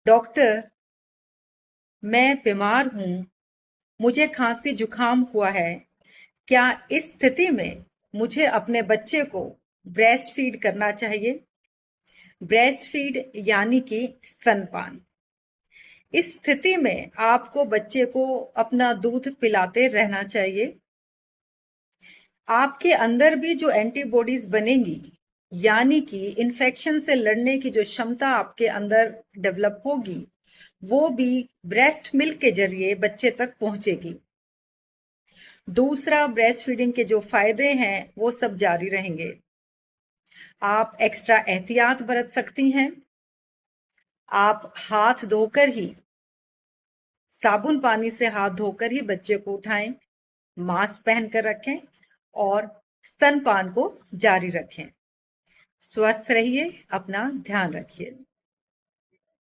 Doctor, मैं बीमार हूँ। मुझे खांसी जुकाम हुआ है। क्या इस स्थिति में मुझे अपने बच्चे को ब्रेस्ट फीड करना चाहिए? ब्रेस्ट फीड यानी कि स्तनपान। इस स्थिति में आपको बच्चे को अपना दूध पिलाते रहना चाहिए। आपके अंदर भी जो एंटीबॉडीज बनेंगी, यानी कि इन्फेक्शन से लड़ने की जो क्षमता आपके अंदर डेवलप होगी, वो भी ब्रेस्ट मिल्क के जरिए बच्चे तक पहुंचेगी। दूसरा, ब्रेस्ट फीडिंग के जो फायदे हैं वो सब जारी रहेंगे। आप एक्स्ट्रा एहतियात बरत सकती हैं। आप हाथ धोकर ही, साबुन पानी से हाथ धोकर ही बच्चे को उठाएं, मास्क पहनकर रखें और स्तनपान को जारी रखें। स्वस्थ रहिए, अपना ध्यान रखिए।